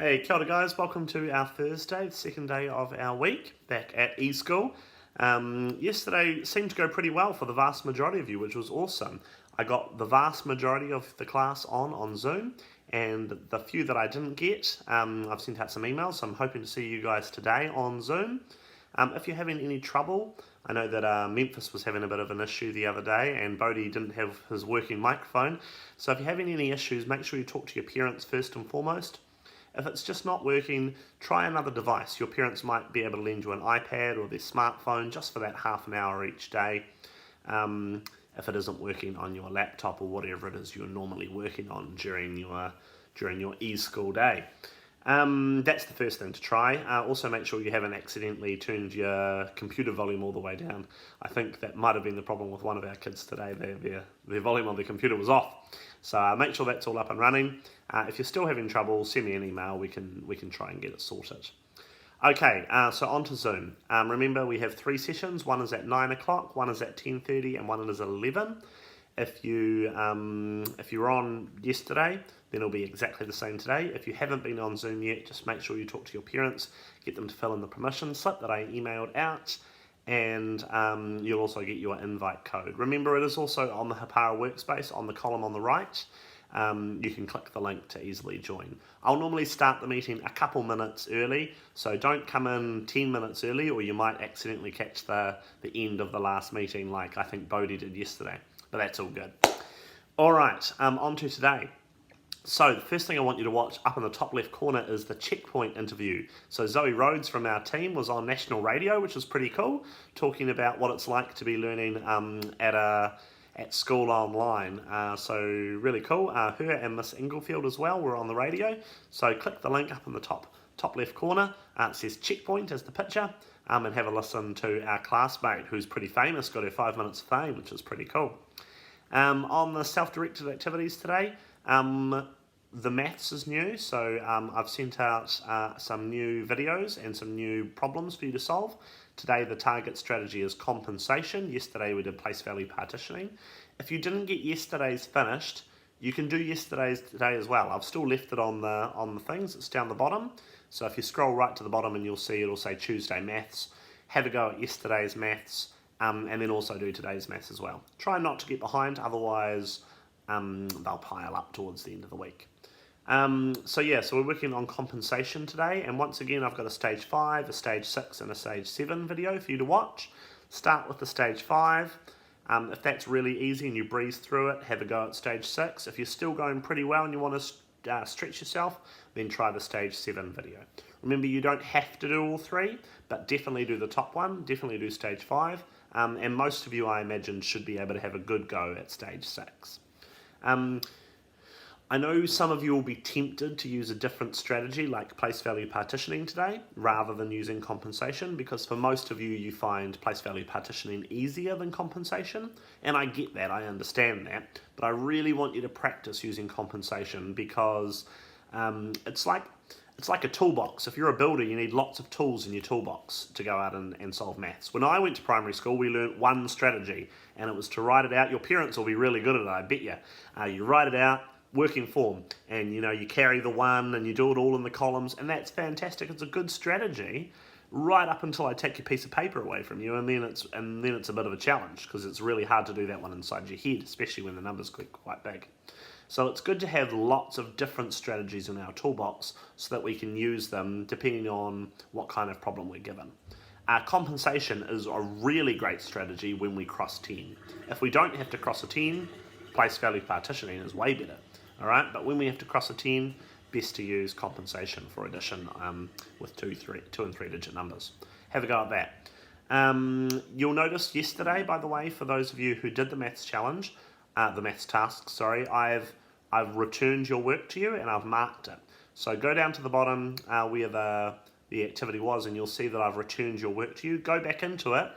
Hey, kia ora guys, welcome to our Thursday, the second day of our week, back at eSchool. Yesterday seemed to go pretty well for the vast majority of you, which was awesome. I got the vast majority of the class on Zoom, and the few that I didn't get, I've sent out some emails, so I'm hoping to see you guys today on Zoom. If you're having any trouble, I know that Memphis was having a bit of an issue the other day, and Bodhi didn't have his working microphone, so if you're having any issues, make sure you talk to your parents first and foremost. If it's just not working, try another device. Your parents might be able to lend you an iPad or their smartphone just for that half an hour each day. If it isn't working on your laptop or whatever it is you're normally working on during your eSchool day. That's the first thing to try. Also make sure you haven't accidentally turned your computer volume all the way down. I think that might have been the problem with one of our kids today. Their volume on their computer was off. So make sure that's all up and running. If you're still having trouble, send me an email. We can try and get it sorted. Okay, so on to Zoom. Remember, we have 3 sessions. One is at 9 o'clock, one is at 10:30, and one is at 11. If you were on yesterday, then it'll be exactly the same today. If you haven't been on Zoom yet, just make sure you talk to your parents, get them to fill in the permission slip that I emailed out, and you'll also get your invite code. Remember, it is also on the Hapara workspace on the column on the right. You can click the link to easily join. I'll normally start the meeting a couple minutes early, so don't come in 10 minutes early or you might accidentally catch the end of the last meeting like I think Bodhi did yesterday, but that's all good. Alright, on to today. So the first thing I want you to watch up in the top left corner is the checkpoint interview. So Zoe Rhodes from our team was on national radio, which was pretty cool, talking about what it's like to be learning at school online. So really cool. Her and Miss Inglefield as well were on the radio. So click the link up in the top left corner. It says checkpoint as the picture, and have a listen to our classmate who's pretty famous, got her 5 minutes of fame, which is pretty cool. On the self-directed activities today, the maths is new, so I've sent out some new videos and some new problems for you to solve. Today the target strategy is compensation. Yesterday we did place value partitioning. If you didn't get yesterday's finished, you can do yesterday's today as well. I've still left it on the things, it's down the bottom. So if you scroll right to the bottom and you'll see it'll say Tuesday maths, have a go at yesterday's maths, and then also do today's maths as well. Try not to get behind, otherwise they'll pile up towards the end of the week. So we're working on compensation today, and once again I've got a stage 5, a stage 6 and a stage 7 video for you to watch. Start with the stage 5. If that's really easy and you breeze through it, have a go at stage 6. If you're still going pretty well and you want to stretch yourself, then try the stage 7 video. Remember, you don't have to do all 3, but definitely do the top one, definitely do stage 5, and most of you, I imagine, should be able to have a good go at stage 6. I know some of you will be tempted to use a different strategy like place value partitioning today rather than using compensation, because for most of you, you find place value partitioning easier than compensation, and I get that, I understand that, but I really want you to practice using compensation because it's like a toolbox. If you're a builder, you need lots of tools in your toolbox to go out and solve maths. When I went to primary school, we learnt one strategy, and it was to write it out. Your parents will be really good at it, I bet you. You write it out, working form, and you carry the 1 and you do it all in the columns, and that's fantastic. It's a good strategy right up until I take your piece of paper away from you, and then it's a bit of a challenge because it's really hard to do that one inside your head, especially when the numbers get quite big. So it's good to have lots of different strategies in our toolbox so that we can use them depending on what kind of problem we're given. Compensation is a really great strategy when we cross 10. If we don't have to cross a 10, place value partitioning is way better. All right, but when we have to cross a 10, best to use compensation for addition with 2 and 3 digit numbers. Have a go at that. You'll notice yesterday, by the way, for those of you who did the maths challenge, the maths task, sorry, I've returned your work to you and I've marked it. So go down to the bottom where the activity was, and you'll see that I've returned your work to you. Go back into it.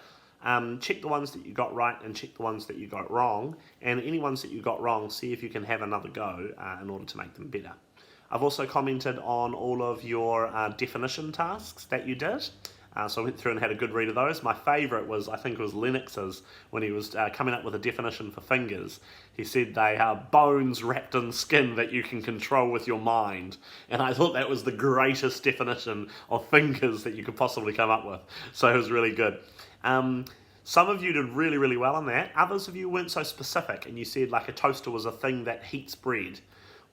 Check the ones that you got right and check the ones that you got wrong, and any ones that you got wrong, see if you can have another go in order to make them better. I've also commented on all of your definition tasks that you did. So I went through and had a good read of those. My favourite was, I think it was Lennox's, when he was coming up with a definition for fingers. He said they are bones wrapped in skin that you can control with your mind. And I thought that was the greatest definition of fingers that you could possibly come up with. So it was really good. Some of you did really, really well on that. Others of you weren't so specific, and you said like a toaster was a thing that heats bread.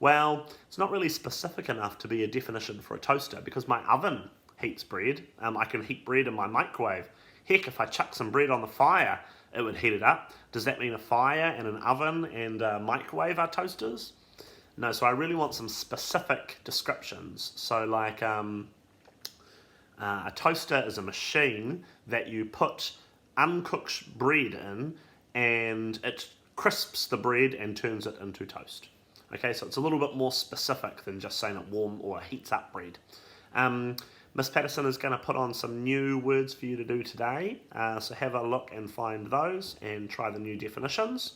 Well, it's not really specific enough to be a definition for a toaster, because my oven heats bread. I can heat bread in my microwave. Heck, if I chuck some bread on the fire, it would heat it up. Does that mean a fire and an oven and a microwave are toasters? No, so I really want some specific descriptions. So like a toaster is a machine that you put uncooked bread in, and it crisps the bread and turns it into toast. Okay, so it's a little bit more specific than just saying it warm or heats up bread. Miss Patterson is going to put on some new words for you to do today, so have a look and find those and try the new definitions.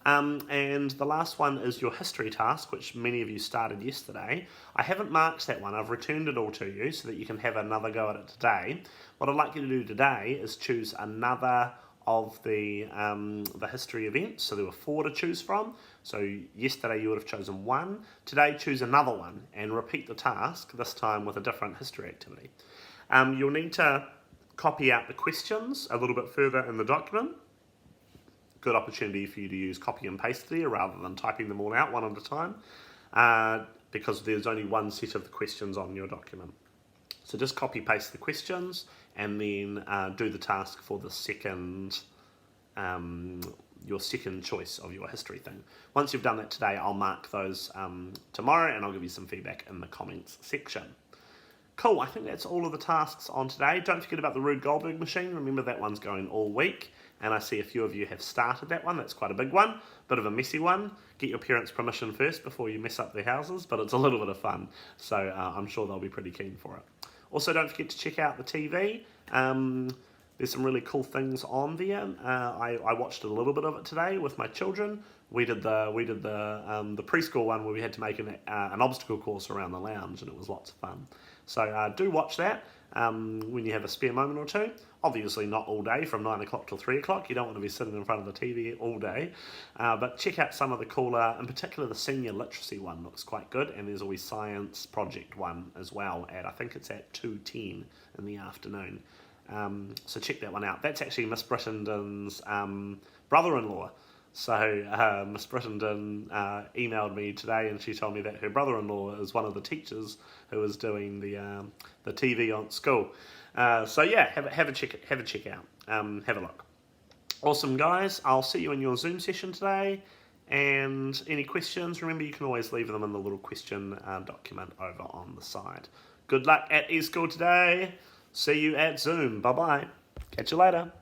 And the last one is your history task, which many of you started yesterday. I haven't marked that one. I've returned it all to you so that you can have another go at it today. What I'd like you to do today is choose another of the history events. So there were 4 to choose from. So yesterday you would have chosen 1. Today choose another one and repeat the task, this time with a different history activity. You'll need to copy out the questions a little bit further in the document. Good opportunity for you to use copy and paste there rather than typing them all out one at a time, because there's only one set of the questions on your document. So just copy paste the questions and then do the task for the second, your second choice of your history thing. Once you've done that today, I'll mark those tomorrow, and I'll give you some feedback in the comments section. Cool, I think that's all of the tasks on today. Don't forget about the Rube Goldberg machine. Remember, that one's going all week, and I see a few of you have started that one. That's quite a big one, bit of a messy one. Get your parents' permission first before you mess up their houses, but it's a little bit of fun, so I'm sure they'll be pretty keen for it. Also, don't forget to check out the TV. There's some really cool things on there. I watched a little bit of it today with my children. We did the preschool one where we had to make an obstacle course around the lounge, and it was lots of fun. So do watch that when you have a spare moment or two. Obviously not all day from 9 o'clock till 3 o'clock. You don't want to be sitting in front of the TV all day. But check out some of the cooler, in particular the senior literacy one looks quite good. And there's always science project one as well I think it's at 2:10 in the afternoon. So check that one out. That's actually Miss Brittenden's brother-in-law. So Miss Brittenden emailed me today, and she told me that her brother-in-law is one of the teachers who is doing the TV on school. So yeah, have a check out. Have a look. Awesome, guys. I'll see you in your Zoom session today. And any questions, remember you can always leave them in the little question document over on the side. Good luck at eSchool today. See you at Zoom. Bye-bye. Catch you later.